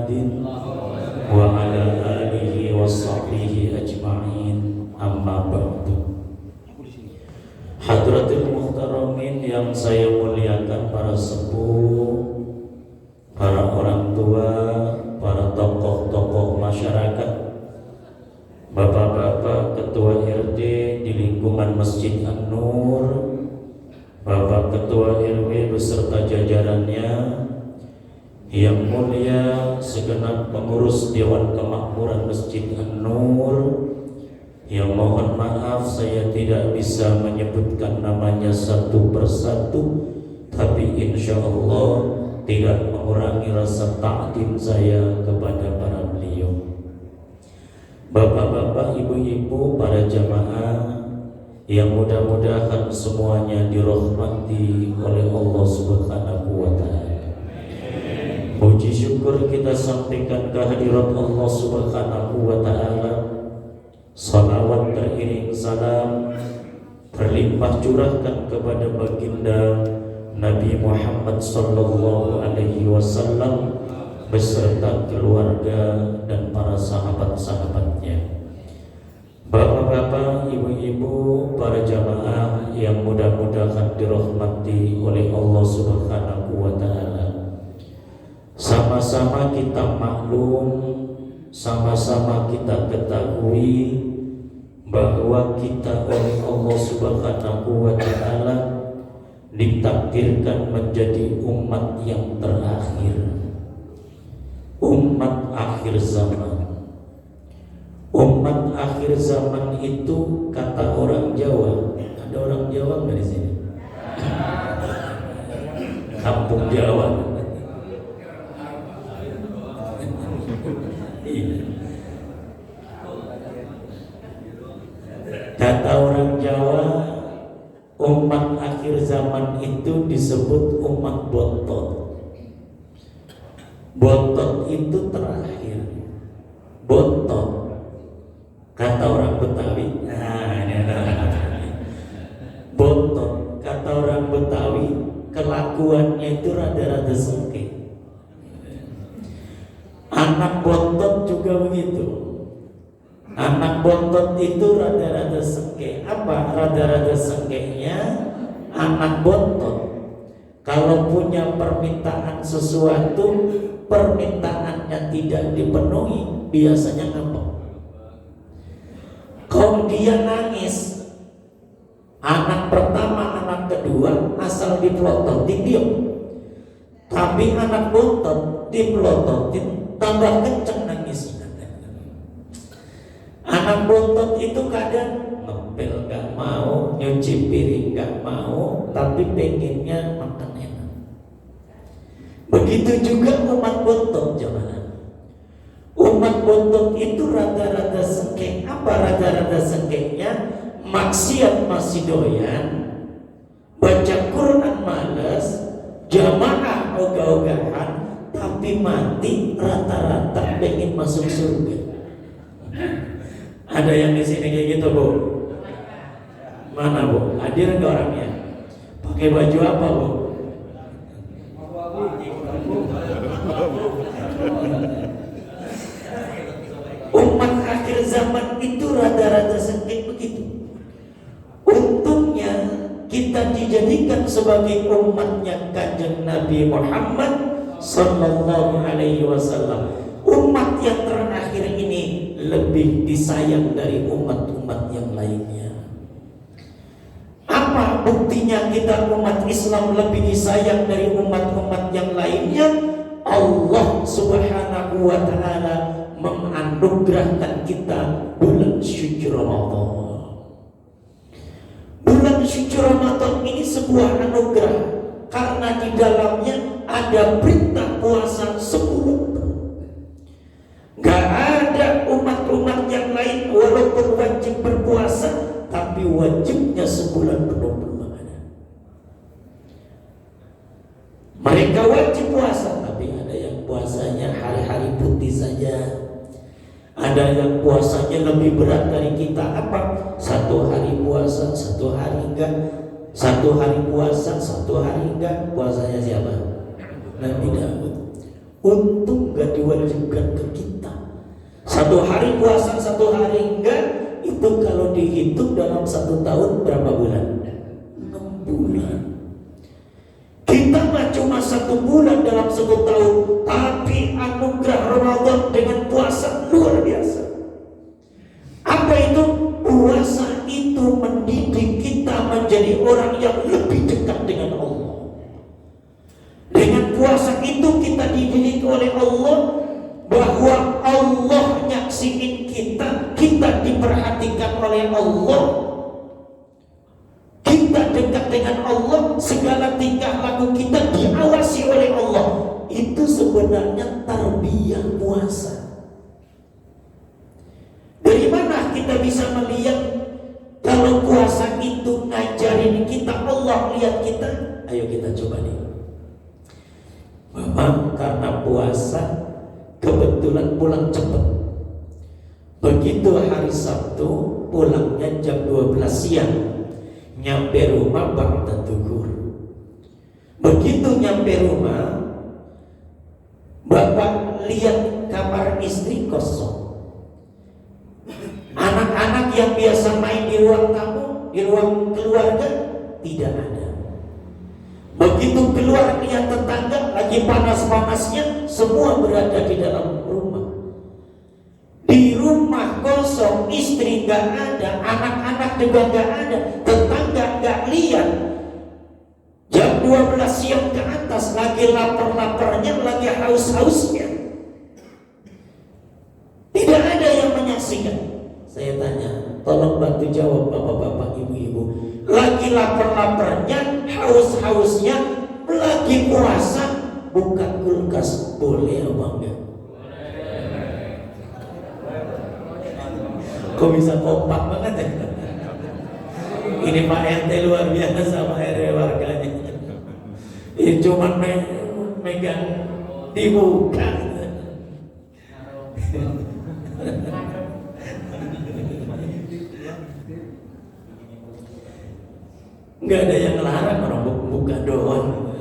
Muhammadin wa ala alihi wa sahbihi ajma'in, amma ba'du. Hadratul muhtaramin yang saya muliakan, para sepuh, para orang tua, para tokoh-tokoh masyarakat, bapak-bapak ketua RT di lingkungan Masjid An-Nur, bapak ketua RW beserta jajarannya, yang mulia segenap pengurus Dewan Kemakmuran Masjid An-Nur, yang mohon maaf saya tidak bisa menyebutkan namanya satu persatu, tapi insya Allah tidak mengurangi rasa takdim saya kepada para beliau. Bapak-bapak, ibu-ibu, para jamaah yang mudah-mudahan semuanya dirahmati oleh Allah Subhanahu wa Ta'ala. Puji syukur kita sampaikan kehadirat Allah Subhanahu wa Ta'ala. Salawat teriring salam berlimpah curahkan kepada baginda Nabi Muhammad sallallahu alaihi wasallam beserta keluarga dan para sahabat-sahabatnya. Bapak-bapak, ibu-ibu, para jamaah yang mudah-mudahan dirahmati oleh Allah Subhanahu wa Ta'ala. Sama-sama kita maklum, sama-sama kita ketahui bahwa kita oleh Allah Subhanahu wa Ta'ala ditakdirkan menjadi umat yang terakhir, umat akhir zaman. Umat akhir zaman itu kata orang Jawa. Ada orang Jawa nggak di sini? Kampung Jawa. Kata orang Jawa, umat akhir zaman itu disebut umat bontot. Bontot itu terakhir. Bontot. Kata orang Betawi, bontot. Kata orang Betawi, kelakuannya itu rada-rada sengke. Anak bontot juga begitu. Anak bontot itu rada-rada sengke. Apa rada-rada sengkenya? Anak bontot kalau punya permintaan sesuatu, permintaannya tidak dipenuhi, biasanya ngambek. Kalau dia nangis, anak pertama, anak kedua, asal dipelototin diam. Tapi anak bontot dipelototin tambah kenceng nangisnya. Anak bontot itu kadang ngepel gak mau, nyuci piring gak mau, tapi pengennya makan enak. Begitu juga umat bontot, jemaah. Umat bontot itu rada-rada sengke. Apa rada-rada sengkenya? Maksiat masih doyan, baca Quran malas, jamaah ogah-ogahan, tapi mati rata-rata pengen masuk surga. Ada yang di sini kayak gitu, Bu? Mana, Bu? Hadir enggak orangnya? Pakai baju apa, Bu? Umat akhir zaman itu rada-rada sengit begitu. Untungnya kita dijadikan sebagai umatnya Kanjeng Nabi Muhammad sallallahu alaihi wasallam. Umat yang terakhir ini lebih disayang dari umat-umat yang lainnya. Apa buktinya kita umat Islam lebih disayang dari umat-umat yang lainnya? Allah Subhanahu wa Ta'ala menganugerahkan kita bulan suci Ramadan. Bulan suci Ramadan ini sebuah anugerah karena di dalamnya ada perintah puasa 10. Gak ada umat-umat yang lain walaupun wajib berpuasa, tapi wajibnya sebulan penuh belum ada. Mereka wajib puasa, tapi ada yang puasanya hari-hari putih saja. Ada yang puasanya lebih berat dari kita. Apa? 1 hari puasa, 1 hari enggak. 1 hari puasa, 1 hari enggak. Puasanya siapa? Nabi Daud. Untung gak diwajibkan ke kita. Satu hari puasa, satu hari enggak. Itu kalau dihitung dalam 1 tahun berapa bulan? 6 bulan. Kita mah cuma 1 bulan dalam 1 tahun, tapi anugerah Ramadan dengan puasa luar biasa. Apa itu? Puasa itu mendidik kita menjadi orang yang lebih dekat dengan Allah. Dengan puasa itu kita dididik oleh Allah bahwa Allah nyaksiin kita diperhatikan oleh Allah, kita dekat dengan Allah, segala tingkah laku kita diawasi oleh Allah. Itu sebenarnya tarbiyah puasa. Dari mana kita bisa melihat kalau puasa itu ngajarin kita, Allah lihat kita? Ayo kita coba nih. Bapak karena puasa kebetulan pulang cepat. Begitu hari Sabtu pulangnya jam 12 siang, nyampe rumah ba'da zuhur. Begitu nyampe rumah, bapak lihat kamar istri kosong. Anak-anak yang biasa main di ruang tamu, di ruang keluarga, tidak ada. Begitu keluar lihat tetangga lagi panas-panasnya, semua berada di dalam rumah. Di rumah kosong, istri gak ada, anak-anak juga gak ada, tetangga gak lihat. Jam 12 siang ke atas, lagi lapar-laparnya, lagi haus-hausnya. Tidak ada yang menyaksikan. Saya tanya, tolong bantu jawab bapak-bapak, ibu-ibu. Lagi lapar-laparnya, haus-hausnya, lagi puasa, buka kulkas, boleh apa enggak? Kok bisa kompak banget ya? Ini Pak RT luar biasa sama RW warganya. Ini cuma megang dibuka. Nggak ada yang larang orang buka doang.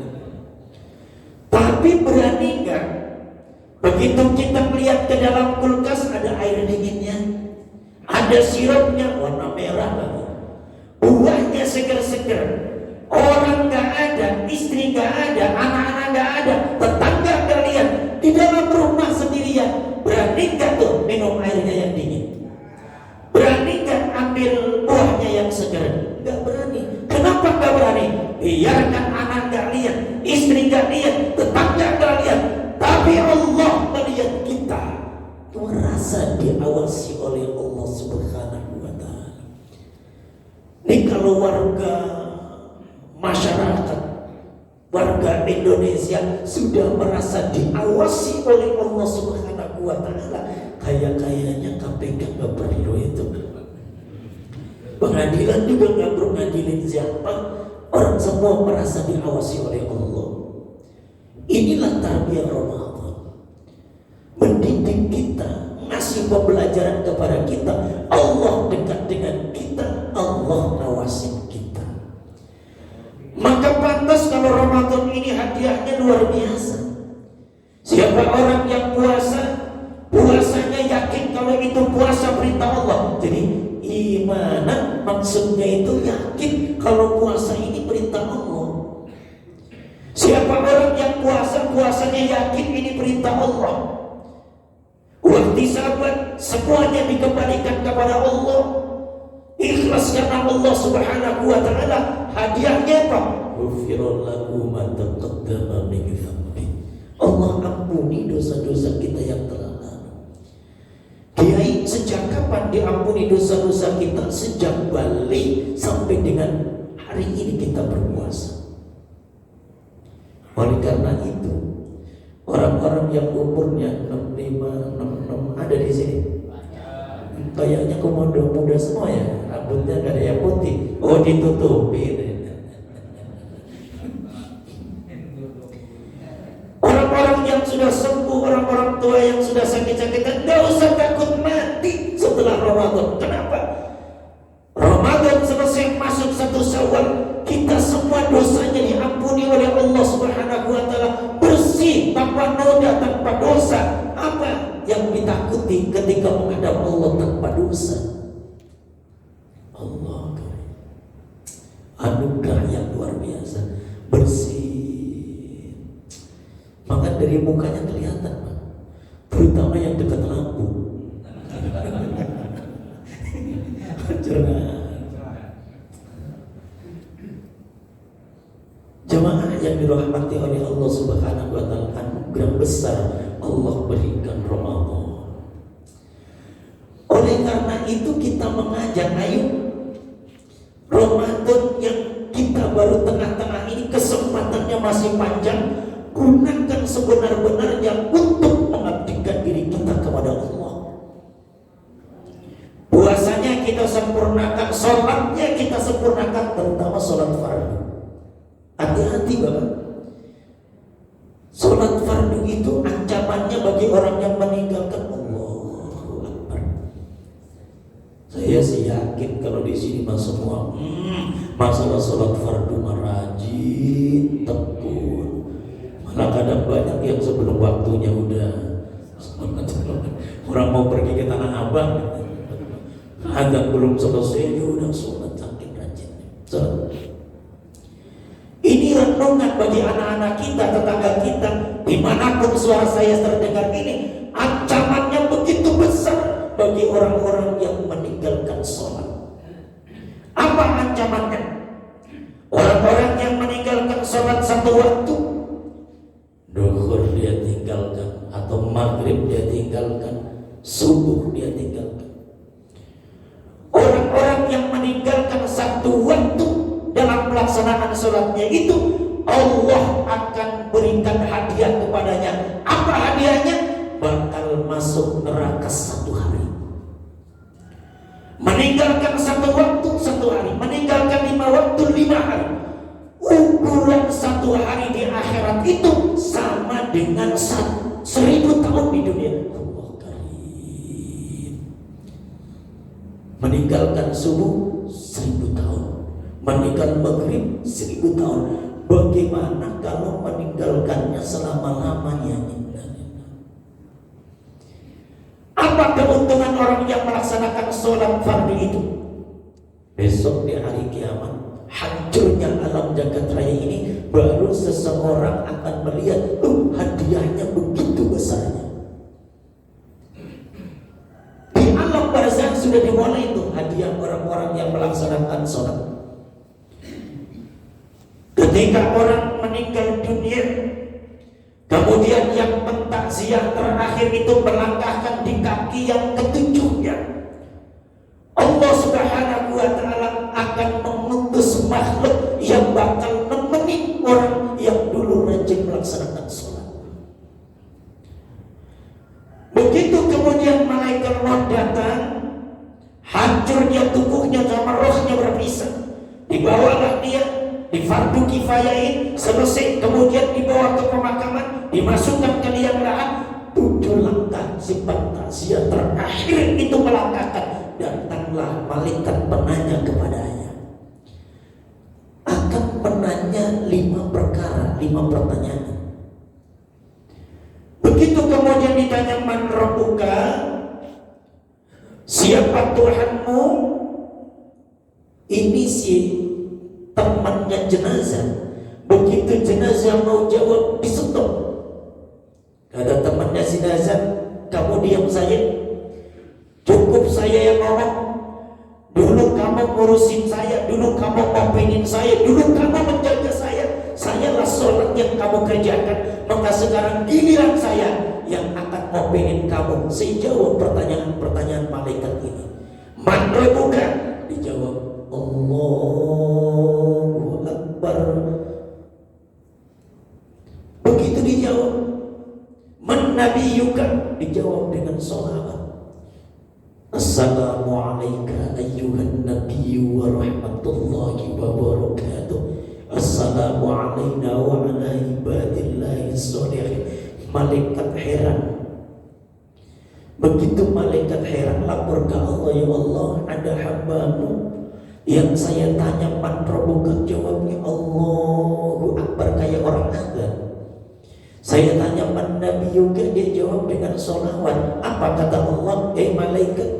Tapi berani nggak? Begitu kita melihat ke dalam kulkas ada air dinginnya, ada sirupnya warna merah lagi, buahnya seger-seger. Orang nggak ada, istri nggak ada, anak-anak nggak ada, tetangga nggak lihat, di dalam rumah sendirian. Berani nggak tuh minum airnya yang dingin? Berani nggak ambil buahnya yang seger? Nggak berani. Kenapa nggak berani? Biarkan anak nggak lihat, istri nggak lihat, tetangga nggak lihat, tapi Allah melihat kita. Merasa diawasi oleh Allah Subhanahu wa Ta'ala. Ini kalau warga masyarakat, warga Indonesia sudah merasa diawasi oleh Allah Subhanahu wa Ta'ala, kayaknya KPK nggak perlu itu. Pengadilan juga nggak perlu ngadilin siapa, orang semua merasa diawasi oleh Allah. Inilah tarbiyah Ramadan, mendidik kita, ngasih pembelajaran kepada kita. Allah dekat dengan kita, Allah ngawasin kita. Maka pantas kalau Ramadan ini hadiahnya luar biasa. Siapa orang yang puasa, puasanya yakin kalau itu puasa perintah Allah. Jadi imanan maksudnya itu yakin kalau puasa ini perintah Allah. Siapa orang yang puasa, puasanya yakin ini perintah Allah. Waktu sahabat semuanya dikembalikan kepada Allah, ikhlas karena Allah Subhanahu wa Ta'ala. Hadiahnya apa? Ghufirallahu ma taqaddama min dhanbi. Allah ampuni dosa-dosa kita yang telah lalu. Kiai, sejak kapan diampuni dosa-dosa kita? Sejak balik sampai dengan hari ini kita berpuasa. Oleh karena itu, orang-orang yang umurnya 65, 66 ada di sini. Kayaknya komodo muda semua ya, rambutnya gak ada yang putih. Oh, ditutupi. Orang-orang yang sudah sembuh, orang-orang tua yang sudah sakit-sakitan, gak usah takut mati setelah Ramadan. Kenapa? Ramadan selesai, masuk 1 Syawal, kita semua dosanya diampuni oleh Allah Subhanahu wa Ta'ala, bersih, tanpa noda, tanpa seperti ketika menghadap Allah tanpa dosa. Allah anugerah yang luar biasa, bersih. Maka dari mukanya kelihatan, Pak. Terutama yang dekat lampu. Cerah. Jemaah yang dirahmati oleh Allah Subhanahu wa taala, anugerah besar Allah berikan Ramadan. Oleh karena itu kita mengajak, ayo Ramadan yang kita baru tengah-tengah ini, kesempatannya masih panjang, gunakan sebenar-benarnya untuk mengabdikan diri kita kepada Allah. Puasanya kita sempurnakan, sholatnya kita sempurnakan, terutama sholat fardu. Hati-hati Bapak, sholat fardu itu ancamannya bagi orang yang meninggalkan. Allahu Akbar. Saya sih yakin kalau di sini mah semua masalah sholat fardu rajin, tekun. Malah kadang banyak yang sebelum waktunya udah orang mau pergi ke Tanah Abang, ada belum selesai dia udah sholat, saking rajinnya. Ini renungan bagi anak-anak kita, tetangga kita, dimanapun suara saya terdengar ini, ancamannya begitu besar bagi orang-orang yang meninggalkan sholat. Apa ancamannya? Orang-orang yang meninggalkan sholat satu waktu, duhur dia tinggalkan, atau maghrib dia tinggalkan, subuh dia tinggalkan. Orang-orang yang meninggalkan satu waktu dalam pelaksanaan sholatnya itu, Allah akan berikan hadiah kepadanya. Apa hadiahnya? Bakal masuk neraka satu hari. Meninggalkan satu waktu 1 hari, meninggalkan 5 waktu 5 hari. Ukuran 1 hari di akhirat itu sama dengan 1000 tahun di dunia. Allah karim. Meninggalkan subuh 1000 tahun, meninggalkan maghrib 1000 tahun. Bagaimana kalau meninggalkannya selama-lamanya? Apa keuntungan orang yang melaksanakan sholat fardu itu? Besok di hari kiamat, hancurnya alam jagat raya ini, baru seseorang akan melihat, hadiahnya begitu besarnya. Di alam barzakh sudah dimulai itu hadiah orang-orang yang melaksanakan sholat. Ketika orang meninggal dunia, kemudian yang pentakziah terakhir itu melangkahkan di kaki yang ketujuhnya, Allah Subhanahu wa taala akan mengutus makhluk yang bakal nemenin orang yang dulu rajin melaksanakan sholat. Begitu kemudian malaikat maut datang, hancurnya tubuhnya sama rohnya berpisah, dibawalah dia, di fardu kifayain, selesai, kemudian dibawa ke pemakaman, dimasukkan ke liang lahat. 7 langkah sifat takziah terakhir itu melangkahkan, datanglah malaikat penanya kepadanya, akan menanya 5 perkara, 5 pertanyaan. Begitu kemudian ditanya, man rabbuka, siapa Tuhanmu? Ini si temannya jenazah. Begitu jenazah mau jawab, disetop. Kata temannya jenazah, kamu diam saja, cukup saya yang ngomong. Dulu kamu ngurusin saya, dulu kamu ngopengin saya, dulu kamu menjaga saya lah sholat yang kamu kerjakan. Maka sekarang giliran saya yang akan ngopengin kamu. Saya jawab pertanyaan-pertanyaan malaikat ini. Man rabbuka? Dijawab, Allahu Akbar. Begitu dijawab, man nabiyuka? Dijawab dengan sholawat. Assalamualaikum ayyuhan nabiyyu wa rahmatullahi wa barakatuh. Assalamualaikum wa ala ibadillahi sholihin. Malaikat heran. Begitu malaikat heran, lapor ke Allah, ya Allah, ada hambamu yang saya tanya man rabbuka, jawabnya Allahu Akbar kayak orang azan. Saya tanya man nabi juga dia jawab dengan sholawat. Apa kata Allah? Malaikat,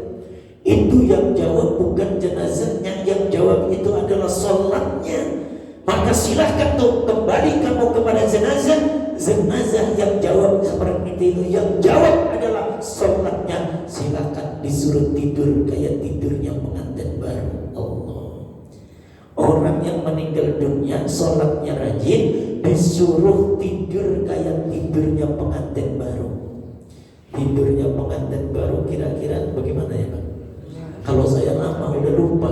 itu yang jawab bukan jenazahnya, yang jawab itu adalah sholatnya. Maka silahkan tuh kembali kamu kepada jenazah. Jenazah yang jawab seperti itu, yang jawab adalah sholatnya. Silahkan disuruh tidur kayak tidurnya pengantin baru. Allah, orang yang meninggal dunia sholatnya rajin, disuruh tidur kayak tidurnya pengantin baru. Tidurnya pengantin baru kira-kira bagaimana ya Pak? Kalau saya lama udah lupa,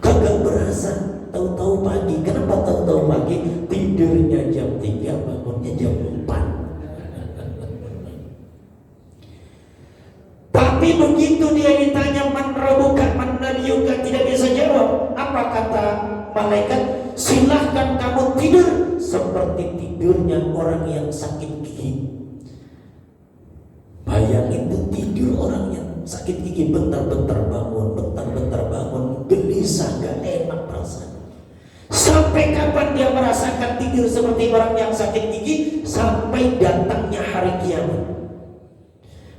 kagak berasa, tahu-tahu pagi. Kenapa tahu-tahu pagi? Tidurnya jam 3, bangunnya jam 4. Tapi begitu dia ditanya man rabbuka man nabiyuka, tidak bisa jawab. Apa kata malaikat? Silahkan kamu tidur seperti tidurnya orang yang sakit gigi. Bayangin itu tidur orang yang sakit gigi, bentar-bentar bangun, gelisah, gak enak perasaan. Sampai kapan dia merasakan tidur seperti orang yang sakit gigi? Sampai datangnya hari kiamat.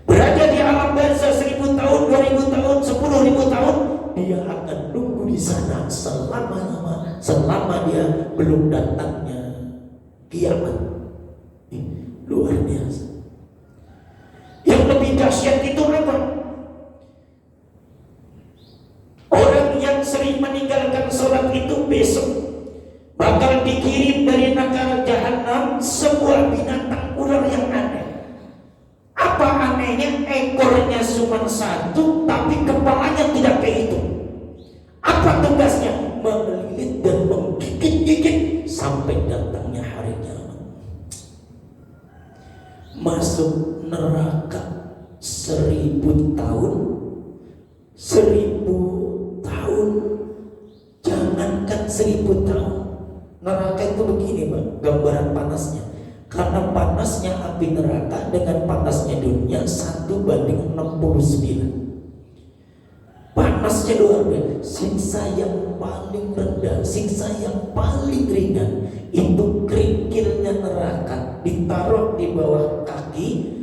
Berada di alam barzah 1000 tahun, 2000 tahun, 10.000 tahun, dia akan nunggu di sana selama dia belum datangnya kiamat. Luar biasa. Yang lebih dahsyat itu apa? Orang yang sering meninggalkan sholat itu besok bakal dikirim dari neraka jahanam sebuah binatang ular yang aneh. Apa anehnya? Ekornya cuma satu, tapi kepalanya tidak kehitung. Apa tugasnya? Melilit dan menggigit-gigit sampai datangnya hari kiamat. Masuk neraka 1000 tahun, 1000 tahun, jangankan 1000 tahun. Neraka itu begini Pak, gambaran panasnya. Karena panasnya api neraka dengan panasnya dunia 1:69. Panasnya luar biasa. Siksa yang paling rendah, siksa yang paling ringan itu kerikilnya neraka ditaruh di bawah kaki.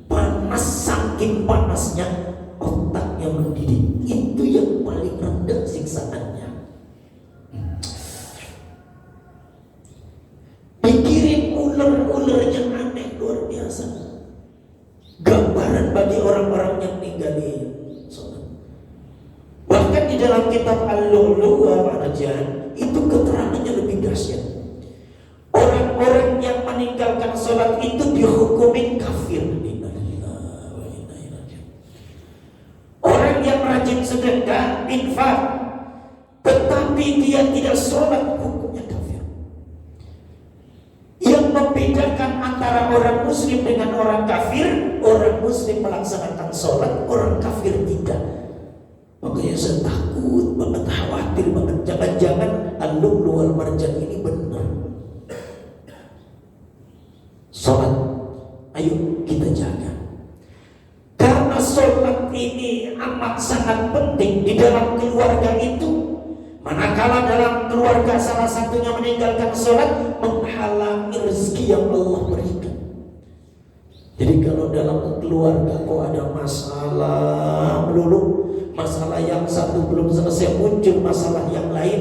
Panas, saking panasnya otaknya mendidih. Itu yang paling rendah siksaannya. Pikirin ular-ular yang aneh luar biasa. Gambaran bagi orang-orang yang ninggalin sholat. Bahkan di dalam kitab Al-Lu'lu' wal Marjan itu keterangannya lebih dahsyat. Orang-orang yang meninggalkan sholat itu dihukumin kafir. Orang yang rajin sedekah, infak, tetapi dia tidak sholat, hukumnya kafir. Yang membedakan antara orang muslim dengan orang kafir, orang muslim melaksanakan sholat, orang kafir tidak. Makanya saya takut banget, khawatir banget, jangan-jangan Al-Lu'lu' wal Marjan ini benar. Sholat, ayo kita jaga. Karena sholat ini amat sangat penting di dalam keluarga itu. Manakala dalam keluarga salah satunya meninggalkan sholat, menghalangi rezeki yang Allah berikan. Jadi kalau dalam keluarga kok ada masalah melulu, masalah yang satu belum selesai muncul masalah yang lain,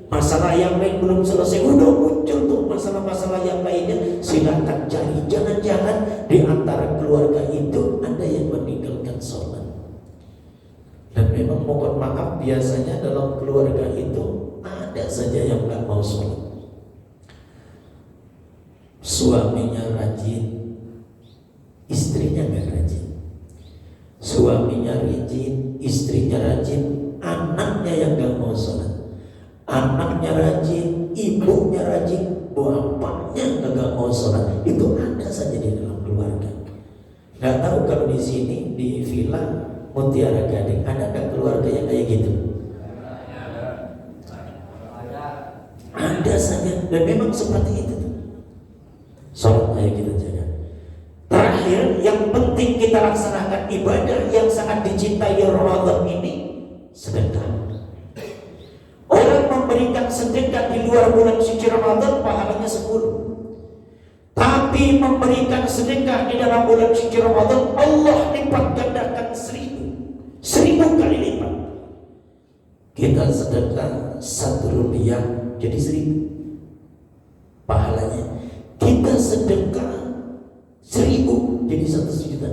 masalah yang lain belum selesai udah muncul tuh masalah-masalah yang lainnya, silakan cari. Jangan-jangan di antara keluarga itu ada yang meninggalkan sholat. Dan memang mohon maaf, biasanya dalam keluarga itu ada saja yang gak mau sholat. Suaminya rajin, istrinya gak rajin. Suaminya rajin, istrinya rajin, anaknya yang gak mau sholat. Anaknya rajin, ibunya rajin, bapaknya gak mau sholat. Itu ada saja di dalam keluarga. Gak tahu kalau di sini di villa Mutiara Gading ada nggak keluarga yang kayak gitu? Ada saja, dan memang seperti itu. Sholat ayo kita jaga. Terakhir, yang penting kita laksanakan ibadah yang sangat dicintai Ramadan ini, sedekah. Orang memberikan sedekah di luar bulan suci Ramadan pahalanya 10. Tapi Nabi memberikan sedekah di dalam bulan suci Ramadan, Allah lipat gandakan 1000 kali lipat. Kita sedekah 1 rupiah jadi 1000 pahalanya. Kita sedekah 1000 jadi 1 juta.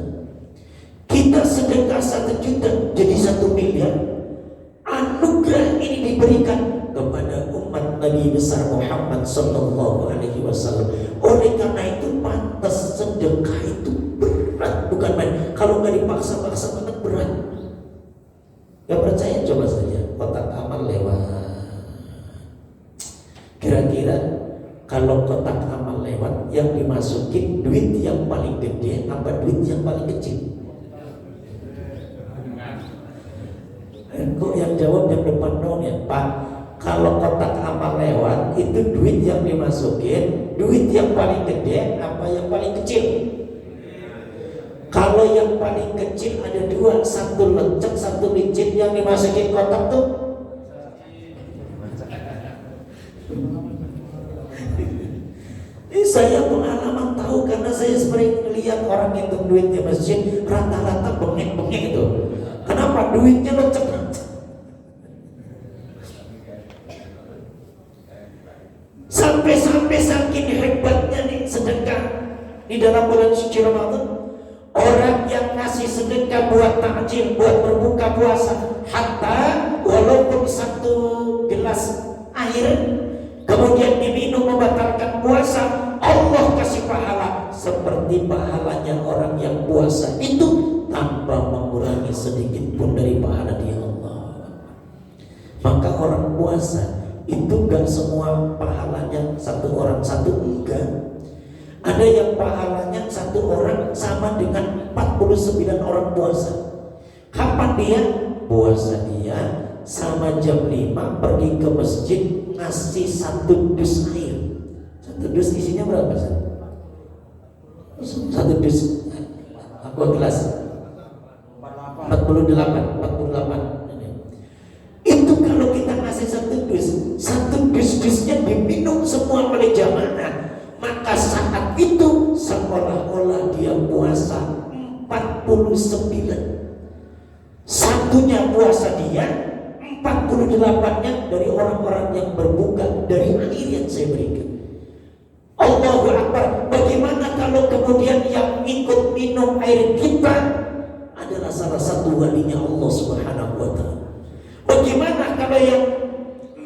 Kita sedekah 1 juta jadi 1 miliar. Anugerah ini diberikan kepada umat Nabi besar Muhammad sallallahu alaihi wasallam. Oleh karena itu pantas sedekah itu berat, bukan main. Kalau nggak dipaksa-paksa banget berat. Gak percaya coba saja kotak amal lewat. Kira-kira kalau kotak amal lewat yang dimasukin duit yang paling gede apa duit yang paling kecil? Kok yang jawab yang depan dong ya Pak? Kalau kotak amal lewat itu duit yang dimasukin, duit yang paling gede apa yang paling kecil? Kalau yang paling kecil ada 2, satu lecek, satu licin, yang dimasukin kotak tuh saya pengalaman tahu karena saya sering lihat orang ngitung duit di masjid rata-rata bengek-bengek itu. Kenapa? Duitnya lecek. Sampai saking hebatnya nih sedekah di dalam bulan suci Ramadan. Orang yang ngasih sedekah buat takjil, buat berbuka puasa, hatta walaupun 1 gelas air kemudian diminum membatalkan puasa, Allah kasih pahala seperti pahalanya orang yang puasa itu tanpa mengurangi sedikit pun dari pahala dia Allah. Maka orang puasa itu gak semua pahalanya 1 orang 1, enggak. Ada yang pahalanya 1 orang sama dengan 49 orang puasa. Kapan dia? Puasa dia sama jam 5 pergi ke masjid ngasih 1 dus air. 1 dus isinya berapa sih? 1 dus aqua gelas 48. Itu kalau kita ngasih 1 dus-dusnya diminum semua oleh jamaah, maka saat itu seolah-olah dia puasa 49. Satunya puasa dia, 48-nya dari orang-orang yang berbuka dari air yang saya berikan. Allahu Akbar. Bagaimana kalau kemudian yang ikut minum air kita adalah salah satu walinya Allah Subhanahu wa ta'ala? Bagaimana kalau yang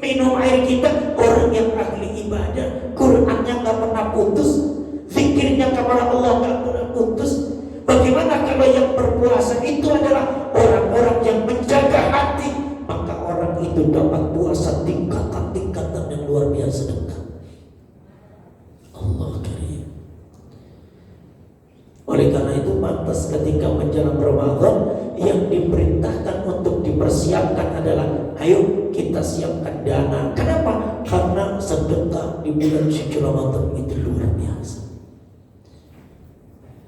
minum air kita orang yang ahli ibadah, Qur'annya gak pernah putus, zikirnya kepada Allah gak pernah putus? Bagaimana kalau yang berpuasa itu adalah orang-orang yang menjaga hati, maka orang itu dapat puasa tingkatan-tingkatan yang luar biasa dekat. Allah karim. Oleh karena itu pantas ketika menjelang Ramadan yang diperintahkan untuk dipersiapkan adalah ayo kita siapkan dana. Kenapa? Karena sedekah di bulan suci Ramadan itu luar biasa.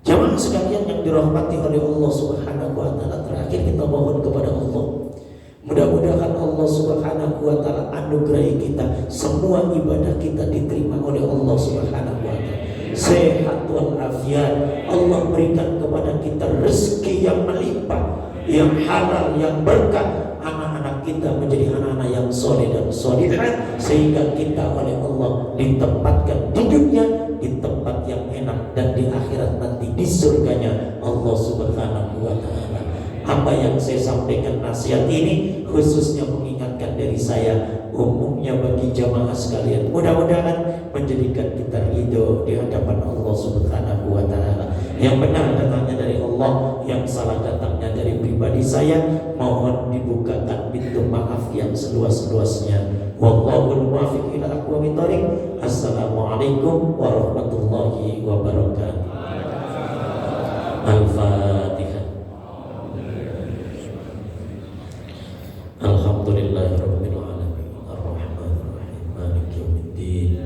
Jamaah sekalian yang dirahmati oleh Allah Subhanahu wa ta'ala, terakhir kita mohon kepada Allah, mudah-mudahan Allah Subhanahu wa ta'ala anugerahi kita semua ibadah kita diterima oleh Allah Subhanahu wa ta'ala. Sehat walafiat, Allah berikan kepada kita rezeki yang melimpah, yang halal, yang berkah. Anak-anak kita menjadi anak-anak yang soleh dan solihah, sehingga kita oleh Allah ditempatkan di dunia di tempat yang enak, dan di akhirat nanti di surganya Allah Subhanahu wa ta'ala. Apa yang saya sampaikan nasihat ini khususnya mengingatkan dari saya, umumnya bagi jamaah sekalian, mudah-mudahan menjadikan kita ridho di hadapan Allah Subhanahu wa ta'ala. Yang benar datangnya dari Allah, yang salah datangnya dari pribadi saya. Mohon dibukakan pintu maaf yang seluas-luasnya. Wallahul muwaffiq ila aqwamit thoriq. Assalamualaikum warahmatullahi wabarakatuh. Al-Fatihah. Alhamdulillahirabbil alamin. Arrahmanir rahim. Maliki yaumiddin.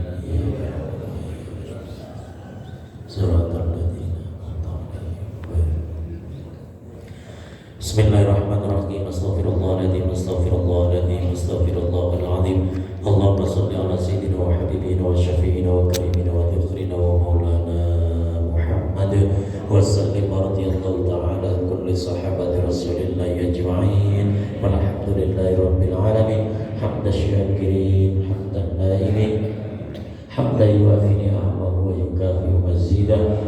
Shiratal ladzina an'amta 'alaihim. Bismillahirrahmanirrahim. Astaghfirullahaladzim, astaghfirullahaladzim, astaghfirullahaladzim. Allahumma salli ala sayyidina wa habibina wa syafi'ina wa karimina wa dhikrina wa maulana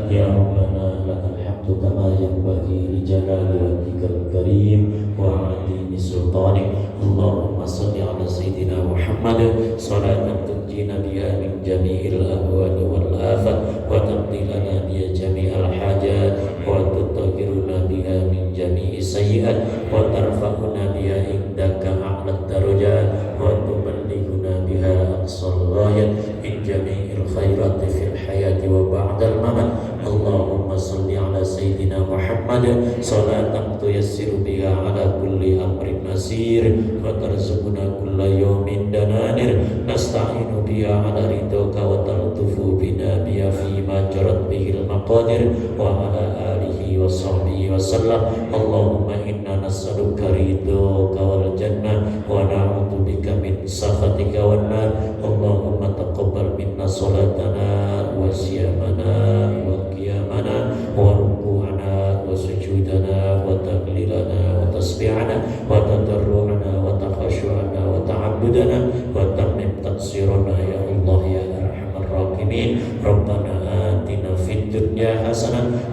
ya Rabbana lakal hamdu kama yanbaghi li jalali wajhikal karim wa 'azimi sultanik. Allahumma shalli ala sayyidina Muhammad salatan tunjina biha min jami'il ahwali wal afat wa taqdi lana biha jami'al hajat wa tutahhiruna biha min jami'i sayyi'at wa tarfa'una biha indaka a'la darajat wa tuballighuna biha aqsal ghayat min jami'il khairati fil hayati wa ba'dal mamat. Allahumma salli ala sayyidina Muhammad salatan tuyassiru biha ala kulli amrin nasir wa tarzuquna kulla yawmin dananir nasta'inu biha ala ridhaka wa taltufu bina biha fima jarat bihil maqadir wa ala alihi wa sahbihi wa sallam. Allahumma inna nas'aluka ridhaka wal jannah wa na'udzubika min sakhatika wan nar. Allahumma taqabbal minna salatana wa siyamana wa qiyamana wa ruku'ana wa sujudana wa tahlilana wa tasbihana wa tadarru'ana wa takhashu'ana wa ta'abbudana wa tamim taqsirana ya Allah ya arhamar rahimin. Rabbana atina fid dunya hasanah